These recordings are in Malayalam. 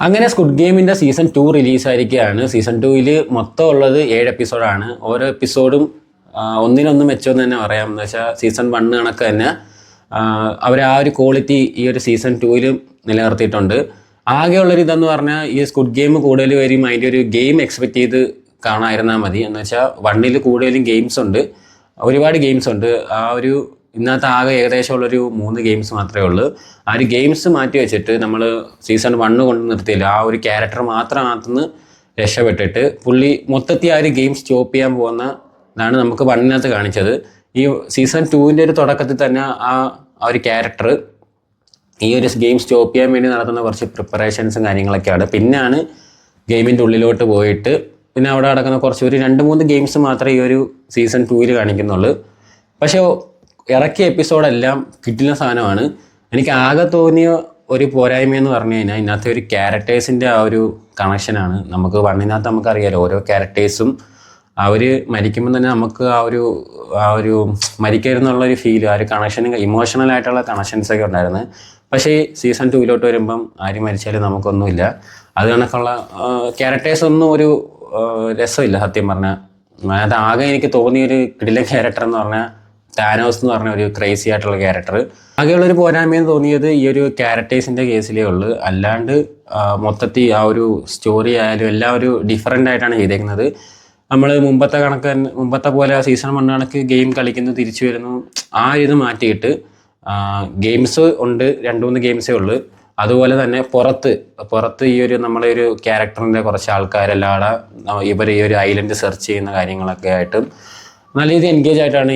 അങ്ങനെ സ്ക്വിഡ് ഗെയിമിൻ്റെ സീസൺ 2 റിലീസായിരിക്കുകയാണ്. സീസൺ 2 മൊത്തം ഉള്ളത് 7 എപ്പിസോഡാണ്. ഓരോ എപ്പിസോഡും ഒന്നിനൊന്നും മെച്ചമെന്ന് തന്നെ പറയാം. എന്ന് വെച്ചാൽ സീസൺ 1 കണക്ക് തന്നെ അവർ ആ ഒരു ക്വാളിറ്റി ഈ ഒരു സീസൺ 2 നിലനിർത്തിയിട്ടുണ്ട്. ആകെയുള്ളൊരു ഇതെന്ന് പറഞ്ഞാൽ ഈ സ്ക്വിഡ് ഗെയിം കൂടുതൽ വരും അതിൻ്റെ ഒരു ഗെയിം എക്സ്പെക്ട് ചെയ്ത് കാണാതിരുന്നാൽ മതി. എന്ന് വെച്ചാൽ 1 കൂടുതലും ഗെയിംസ് ഉണ്ട്, ഒരുപാട് ഗെയിംസ് ഉണ്ട്. ആ ഒരു ഇന്നത്തെ ആകെ ഏകദേശം ഉള്ളൊരു 3 ഗെയിംസ് മാത്രമേ ഉള്ളൂ. ആ ഒരു ഗെയിംസ് മാറ്റി വെച്ചിട്ട് നമ്മൾ സീസൺ 1 കൊണ്ട് നിർത്തിയില്ല. ആ ഒരു ക്യാരക്ടർ മാത്രം രക്ഷപ്പെട്ടിട്ട് പുള്ളി മൊത്തത്തിൽ ആ ഒരു ഗെയിം സ്റ്റോപ്പ് ചെയ്യാൻ പോകുന്നതാണ് നമുക്ക് 1 കാണിച്ചത്. ഈ സീസൺ 2 ഒരു തുടക്കത്തിൽ തന്നെ ആ ഒരു ക്യാരക്ടർ ഈ ഒരു ഗെയിം സ്റ്റോപ്പ് ചെയ്യാൻ വേണ്ടി നടത്തുന്ന കുറച്ച് പ്രിപ്പറേഷൻസും കാര്യങ്ങളൊക്കെയാണ്. പിന്നെയാണ് ഗെയിമിൻ്റെ ഉള്ളിലോട്ട് പോയിട്ട് പിന്നെ അവിടെ നടക്കുന്ന കുറച്ച് ഒരു 2-3 ഗെയിംസ് മാത്രമേ ഈ ഒരു സീസൺ 2 കാണിക്കുന്നുള്ളൂ. പക്ഷേ ഇറക്കിയ എപ്പിസോഡെല്ലാം കിട്ടുന്ന സാധനമാണ്. എനിക്ക് ആകെ തോന്നിയ ഒരു പോരായ്മയെന്ന് പറഞ്ഞു കഴിഞ്ഞാൽ ഇതിനകത്തെ ഒരു ക്യാരക്ടേഴ്സിൻ്റെ ആ ഒരു കണക്ഷനാണ്. നമുക്ക് 1 നമുക്കറിയാലോ, ഓരോ ക്യാരക്ടേഴ്സും അവർ മരിക്കുമ്പോൾ തന്നെ നമുക്ക് ആ ഒരു മരിക്കരുതെന്നുള്ളൊരു ഫീൽ, ആ ഒരു കണക്ഷൻ, ഇമോഷണലായിട്ടുള്ള കണക്ഷൻസൊക്കെ ഉണ്ടായിരുന്നു. പക്ഷേ സീസൺ 2 വരുമ്പം ആര് മരിച്ചാലും നമുക്കൊന്നുമില്ല. അത് കണക്കുള്ള ക്യാരക്ടേഴ്സൊന്നും ഒരു രസമില്ല സത്യം പറഞ്ഞാൽ. അത് ആകെ എനിക്ക് തോന്നിയൊരു കിടിലൻ ക്യാരക്ടർ എന്ന് പറഞ്ഞാൽ താനോസ് എന്ന് പറഞ്ഞ ഒരു ക്രേസി ആയിട്ടുള്ള ക്യാരക്ടർ. ആകെയുള്ളൊരു പോരായ്മയെന്ന് തോന്നിയത് ഈ ഒരു ക്യാരക്ടേഴ്സിൻ്റെ കേസിലേ ഉള്ളൂ. അല്ലാണ്ട് മൊത്തത്തിൽ ആ ഒരു സ്റ്റോറി ആയാലും എല്ലാം ഒരു ഡിഫറൻ്റ് ആയിട്ടാണ് ചെയ്തേക്കുന്നത്. നമ്മൾ മുമ്പത്തെ പോലെ സീസൺ 1 കണക്ക് ഗെയിം കളിക്കുന്നു, തിരിച്ചു വരുന്നു, ആ ഇത് മാറ്റിയിട്ട് ഗെയിംസ് ഉണ്ട്, 2-3 ഗെയിംസേ ഉള്ളൂ. അതുപോലെ തന്നെ പുറത്ത് ഈ ഒരു നമ്മളെ ഒരു ക്യാരക്ടറിൻ്റെ കുറച്ച് ആൾക്കാരെല്ലാം ഇവർ ഈ ഒരു ഐലൻഡ് സെർച്ച് ചെയ്യുന്ന കാര്യങ്ങളൊക്കെ ആയിട്ടും നല്ല രീതിയിൽ എൻഗേജ് ആയിട്ടാണ്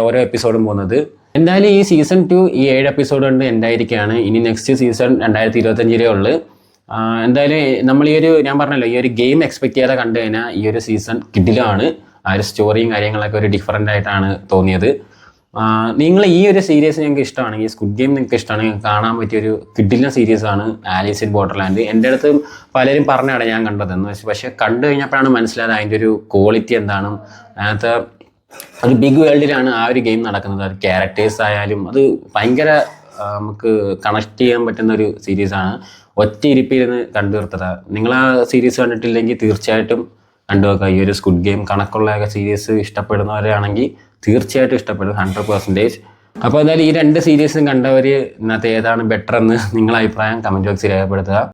ഓരോ എപ്പിസോഡും പോകുന്നത്. എന്തായാലും ഈ സീസൺ 2 ഈ 7 എപ്പിസോഡ് കൊണ്ട് എന്തായിരിക്കുകയാണ്. ഇനി നെക്സ്റ്റ് സീസൺ 2025 ഉള്ളു. എന്തായാലും നമ്മൾ ഞാൻ പറഞ്ഞല്ലോ, ഈ ഒരു ഗെയിം എക്സ്പെക്ട് ചെയ്യാതെ കണ്ടു കഴിഞ്ഞാൽ ഈ ഒരു സീസൺ കിടിലാണ്. ആ ഒരു സ്റ്റോറിയും കാര്യങ്ങളൊക്കെ ഒരു ഡിഫറൻ്റ് ആയിട്ടാണ് തോന്നിയത്. നിങ്ങൾ ഈ ഒരു സീരീസ് നിങ്ങൾക്ക് ഇഷ്ടമാണെങ്കിൽ, സ്ക്വിഡ് ഗെയിം നിങ്ങൾക്ക് ഇഷ്ടമാണെങ്കിൽ കാണാൻ പറ്റിയൊരു കിടിലൻ സീരീസാണ് ആലീസ് ഇൻ ബോർഡർലാൻഡ്. എൻ്റെ അടുത്ത് പലരും പറഞ്ഞാണ് ഞാൻ കണ്ടതെന്ന് വെച്ചാൽ, പക്ഷേ കണ്ടു കഴിഞ്ഞപ്പോഴാണ് മനസ്സിലായത് അതിൻ്റെ ഒരു ക്വാളിറ്റി എന്താണ്. അതിനകത്ത് ഒരു ബിഗ് വേൾഡിലാണ് ആ ഒരു ഗെയിം നടക്കുന്നത്. അത് ക്യാരക്ടേഴ്സ് ആയാലും അത് ഭയങ്കര നമുക്ക് കണക്ട് ചെയ്യാൻ പറ്റുന്ന ഒരു സീരീസാണ്. ഒറ്റ ഇരിപ്പിരുന്ന് കണ്ടു തീർത്തത്. നിങ്ങൾ ആ സീരീസ് കണ്ടിട്ടില്ലെങ്കിൽ തീർച്ചയായിട്ടും കണ്ടുവെക്കുക. ഈ ഒരു സ്ക്വിഡ് ഗെയിം കണക്കുള്ള സീരീസ് ഇഷ്ടപ്പെടുന്നവരാണെങ്കിൽ തീർച്ചയായിട്ടും ഇഷ്ടപ്പെടും 100%. അപ്പോൾ എന്തായാലും ഈ 2 സീരീസും കണ്ടവർ ഇന്നത്തെ ഏതാണ് ബെറ്റർ എന്ന് നിങ്ങളുടെ അഭിപ്രായം കമൻറ്റ് ബോക്സിൽ രേഖപ്പെടുത്തുക.